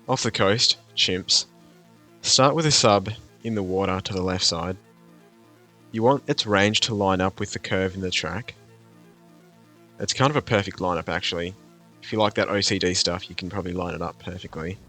Off the coast, chimps. Start with a sub in the water to the left side. You want its range to line up with the curve in the track. It's kind of a perfect lineup actually. If you like that OCD stuff, you can probably line it up perfectly.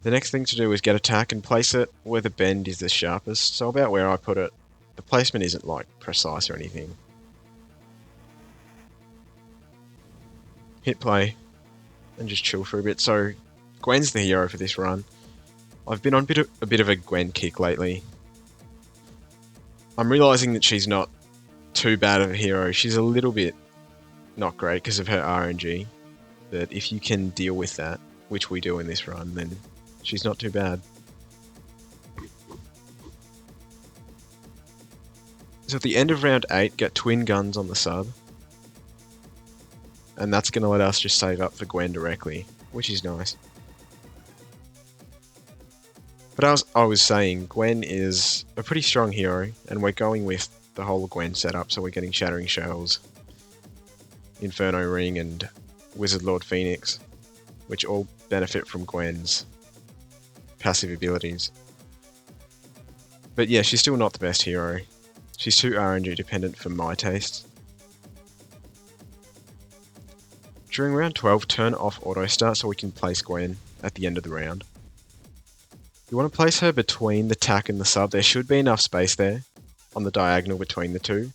The next thing to do is get a tack and place it where the bend is the sharpest, so about where I put it. The placement isn't like precise or anything. Hit play and just chill for a bit. So Gwen's the hero for this run. I've been on a bit of a Gwen kick lately. I'm realizing that she's not too bad of a hero. She's a little bit not great because of her RNG, but if you can deal with that, which we do in this run, then she's not too bad. So at the end of round 8, get twin guns on the sub, and that's going to let us just save up for Gwen directly, which is nice. But as I was saying, Gwen is a pretty strong hero, and we're going with the whole Gwen setup, so we're getting Shattering Shells, Inferno Ring, and Wizard Lord Phoenix, which all benefit from Gwen's passive abilities. But yeah, she's still not the best hero. She's too RNG dependent for my tastes. During round 12, turn off auto start so we can place Gwen at the end of the round. You want to place her between the tack and the sub. There should be enough space there on the diagonal between the two.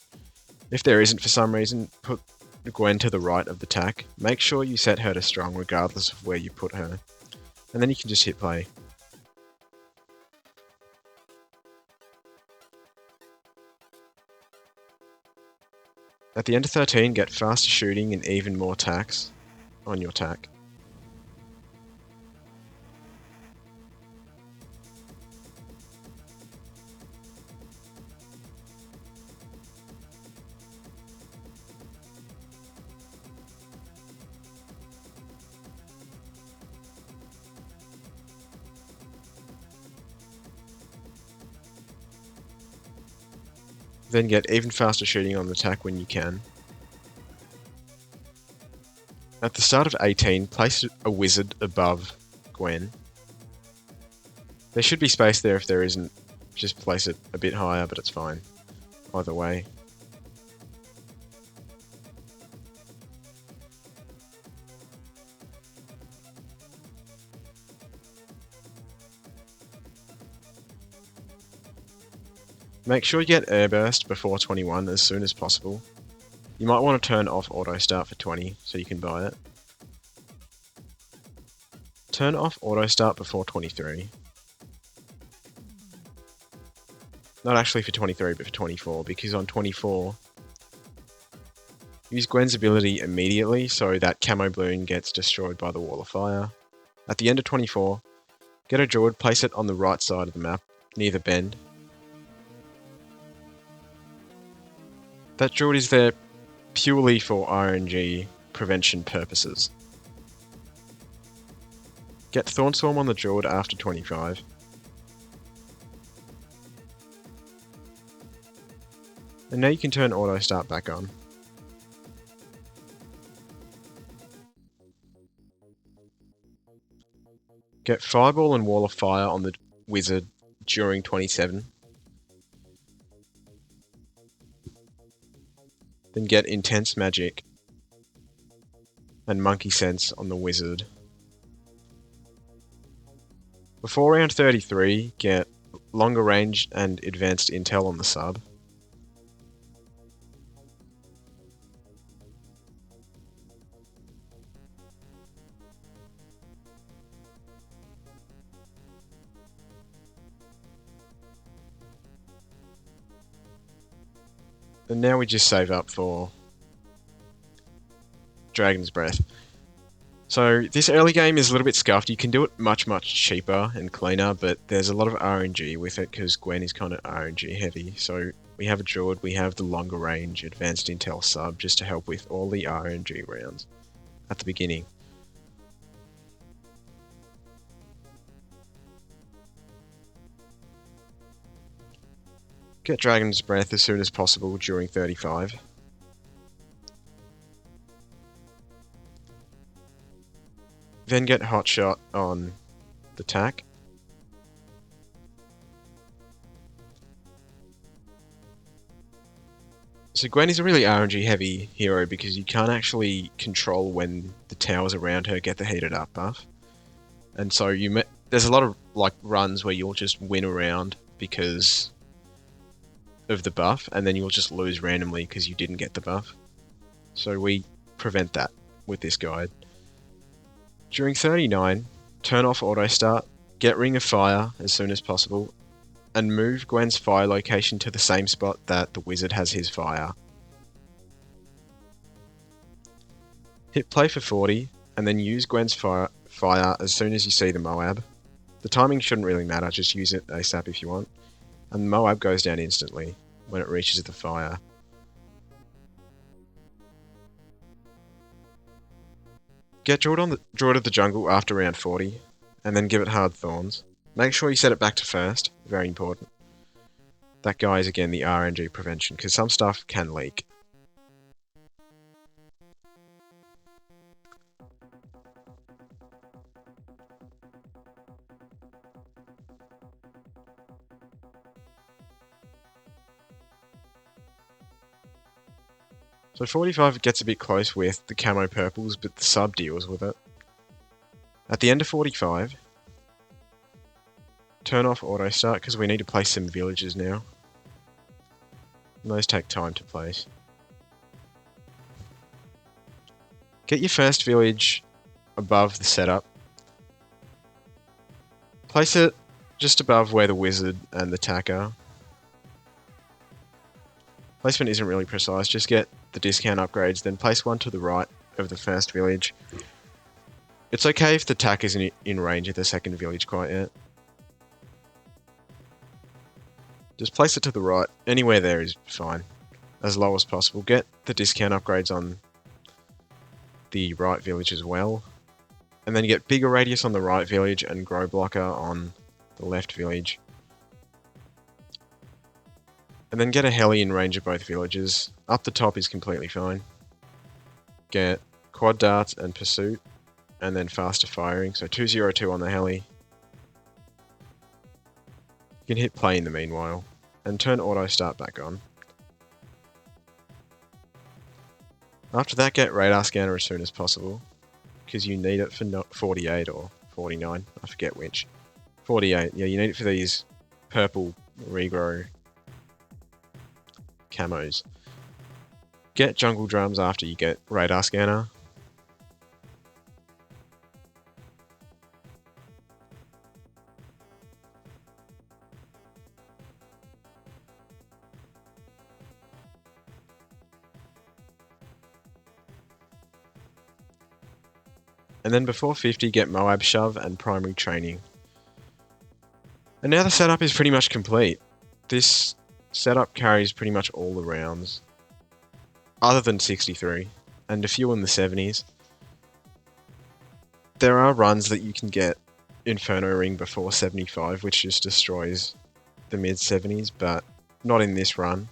If there isn't for some reason, put Gwen to the right of the tack. Make sure you set her to strong regardless of where you put her. And then you can just hit play. At the end of 13, get faster shooting and even more tacks on your tack. Then get even faster shooting on the tack when you can. At the start of 18, place a wizard above Gwen. There should be space there if there isn't. Just place it a bit higher, but it's fine. Either way. Make sure you get airburst before 21 as soon as possible. You might want to turn off auto start for 20 so you can buy it. Turn off auto start before 23. Not actually for 23, but for 24, because on 24, use Gwen's ability immediately so that camo balloon gets destroyed by the wall of fire. At the end of 24, get a druid, place it on the right side of the map, near the bend. That druid is there purely for RNG prevention purposes. Get Thornstorm on the druid after 25. And now you can turn auto start back on. Get Fireball and Wall of Fire on the wizard during 27. Then get Intense Magic and Monkey Sense on the wizard. Before round 33, get Longer Range and Advanced Intel on the sub. And now we just save up for Dragon's Breath. So this early game is a little bit scuffed. You can do it much cheaper and cleaner, but there's a lot of RNG with it because Gwen is kind of RNG heavy. So we have a druid, we have the longer range advanced intel sub just to help with all the RNG rounds at the beginning. Get Dragon's Breath as soon as possible during 35. Then get Hot Shot on the tack. So Gwen is a really RNG heavy hero because you can't actually control when the towers around her get the heated up buff. And so there's a lot of like runs where you'll just win around because of the buff, and then you'll just lose randomly because you didn't get the buff. So we prevent that with this guide. During 39, turn off auto start, get Ring of Fire as soon as possible, and move Gwen's fire location to the same spot that the wizard has his fire. Hit play for 40, and then use Gwen's fire as soon as you see the Moab. The timing shouldn't really matter, just use it ASAP if you want. And the Moab goes down instantly when it reaches the fire. Get Druid to the jungle after round 40, and then give it hard thorns. Make sure you set it back to first, very important. That guy is again the RNG prevention, because some stuff can leak. So 45 gets a bit close with the camo purples, but the sub deals with it. At the end of 45, turn off auto start because we need to place some villages now. And those take time to place. Get your first village above the setup. Place it just above where the wizard and the tack are. Placement isn't really precise, just get the discount upgrades, then place one to the right of the first village. It's okay if the tack isn't in range of the second village quite yet. Just place it to the right, anywhere there is fine, as low as possible. Get the discount upgrades on the right village as well, and then get bigger radius on the right village and grow blocker on the left village. And then get a heli in range of both villages. Up the top is completely fine. Get quad darts and pursuit, and then faster firing, so 202 on the heli. You can hit play in the meanwhile, and turn auto start back on. After that, get radar scanner as soon as possible, because you need it for 48 or 49, I forget which. 48, yeah, you need it for these purple regrow camos. Get jungle drums after you get radar scanner. And then before 50, get Moab shove and primary training. And now the setup is pretty much complete. This setup carries pretty much all the rounds, other than 63, and a few in the 70s. There are runs that you can get Inferno Ring before 75, which just destroys the mid-70s, but not in this run,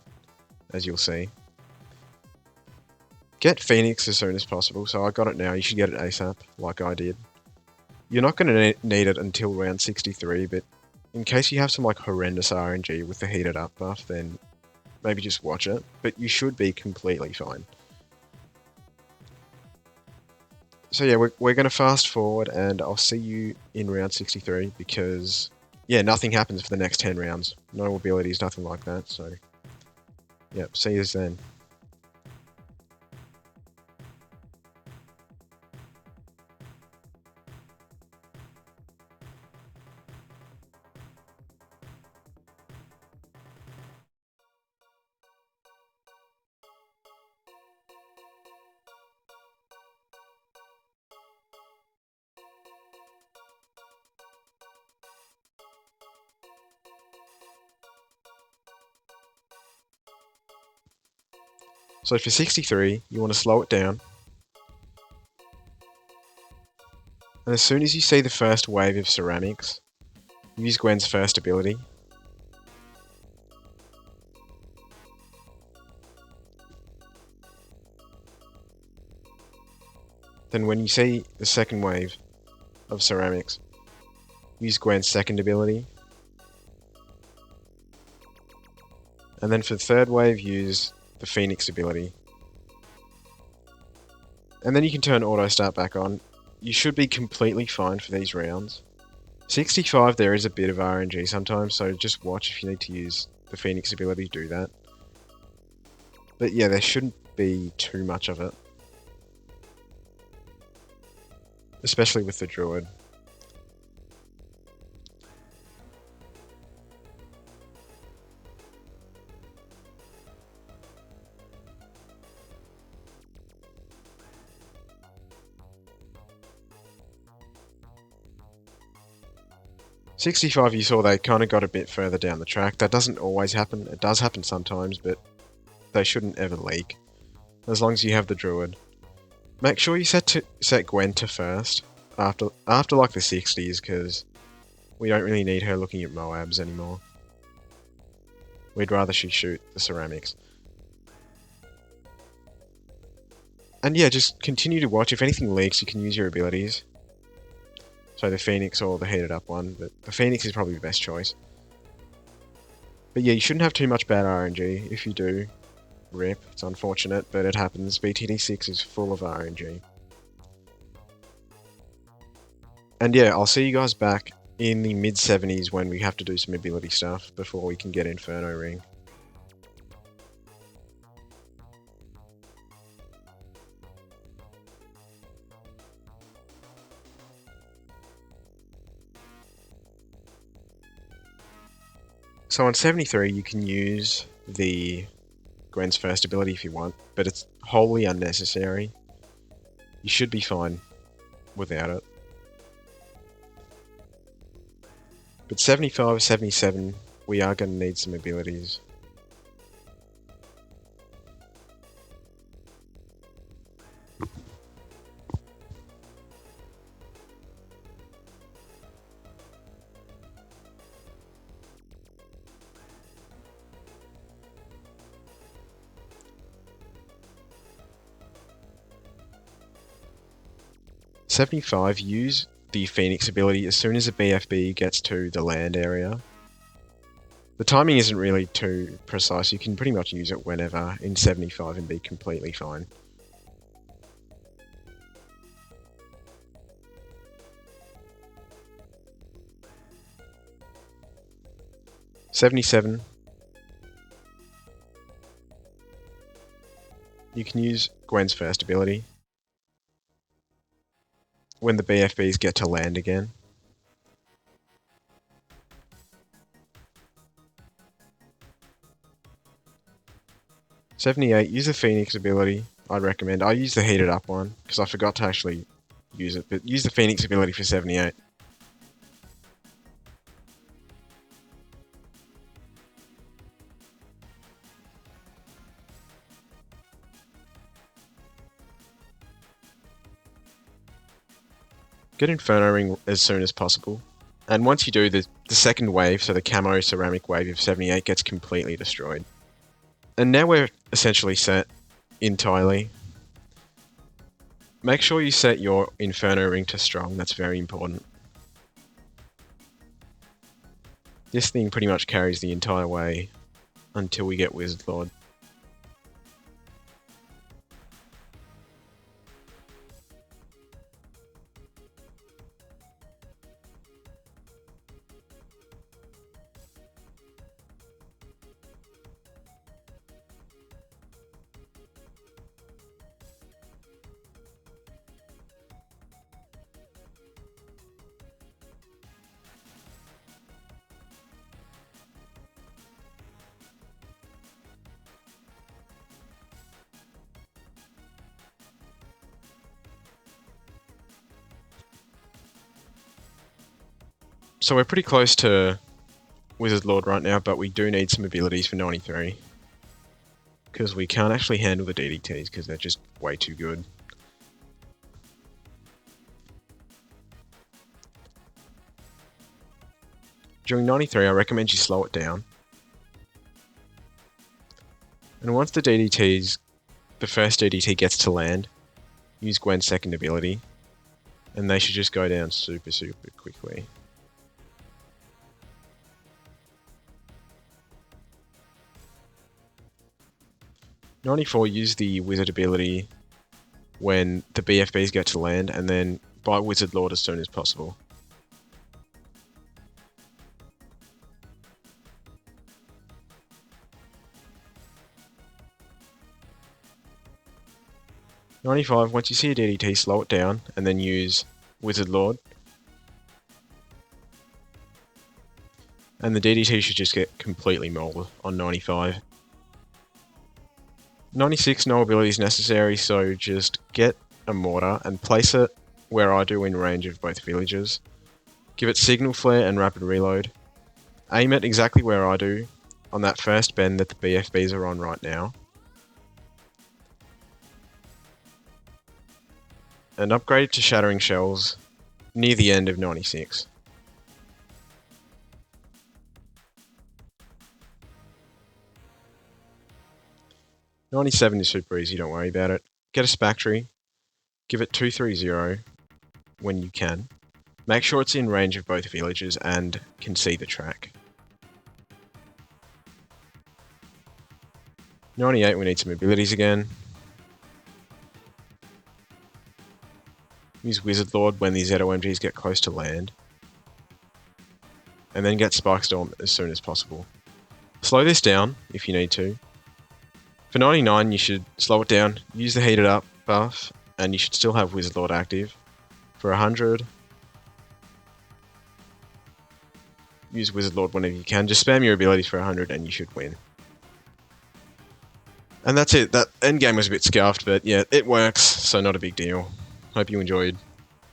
as you'll see. Get Phoenix as soon as possible, so I got it now, you should get it ASAP, like I did. You're not going to need it until round 63, but in case you have some like horrendous RNG with the heated up buff, then maybe just watch it, but you should be completely fine. So yeah, we're going to fast forward, and I'll see you in round 63, because yeah, nothing happens for the next 10 rounds. No abilities, nothing like that, so yep, see you then. So for 63, you want to slow it down. And as soon as you see the first wave of ceramics, use Gwen's first ability. Then when you see the second wave of ceramics, use Gwen's second ability. And then for the third wave, use the Phoenix ability. And then you can turn auto start back on. You should be completely fine for these rounds. 65, there is a bit of RNG sometimes, so just watch if you need to use the Phoenix ability, do that. But yeah, there shouldn't be too much of it. Especially with the Druid. '65, you saw they kind of got a bit further down the track. That doesn't always happen. It does happen sometimes, but they shouldn't ever leak. As long as you have the Druid. Make sure you set Gwen to first after like the 60s, because we don't really need her looking at Moabs anymore. We'd rather she shoot the ceramics. And yeah, just continue to watch. If anything leaks, you can use your abilities. So the Phoenix or the heated up one, but the Phoenix is probably the best choice. But yeah, you shouldn't have too much bad RNG. If you do, rip. It's unfortunate, but it happens. BTD6 is full of RNG. And yeah, I'll see you guys back in the mid-70s when we have to do some ability stuff before we can get Inferno Ring. So on 73, you can use the Gwen's first ability if you want, but it's wholly unnecessary. You should be fine without it. But 75, 77, we are going to need some abilities. '75, use the Phoenix ability as soon as the BFB gets to the land area. The timing isn't really too precise, you can pretty much use it whenever in 75 and be completely fine. '77. You can use Gwen's first ability when the BFBs get to land again. '78, use the Phoenix ability, I'd recommend. I use the heated up one, because I forgot to actually use it, but use the Phoenix ability for 78. Get Inferno Ring as soon as possible. And once you do, the second wave, so the camo ceramic wave of 78 gets completely destroyed. And now we're essentially set entirely. Make sure you set your Inferno Ring to strong, that's very important. This thing pretty much carries the entire way until we get Wizard Lord. So we're pretty close to Wizard Lord right now, but we do need some abilities for 93. Because we can't actually handle the DDTs, because they're just way too good. During 93, I recommend you slow it down. And once the first DDT gets to land, use Gwen's second ability, and they should just go down super, super quickly. 94, use the wizard ability when the BFBs get to land, and then buy Wizard Lord as soon as possible. "95, once you see a DDT, slow it down, and then use Wizard Lord. And the DDT should just get completely mauled on 95. 96, no abilities necessary, so just get a mortar and place it where I do in range of both villages. Give it signal flare and rapid reload. Aim it exactly where I do, on that first bend that the BFBs are on right now. And upgrade it to shattering shells near the end of 96. "97 is super easy, don't worry about it. Get a Spectre, give it 230 when you can. Make sure it's in range of both villages and can see the track. 98, we need some abilities again. Use Wizard Lord when these ZOMGs get close to land. And then get Spike Storm as soon as possible. Slow this down if you need to. For 99, you should slow it down, use the heated up buff, and you should still have Wizard Lord active. For 100, use Wizard Lord whenever you can. Just spam your abilities for 100 and you should win. And that's it. That endgame was a bit scuffed, but yeah, it works, so not a big deal. Hope you enjoyed.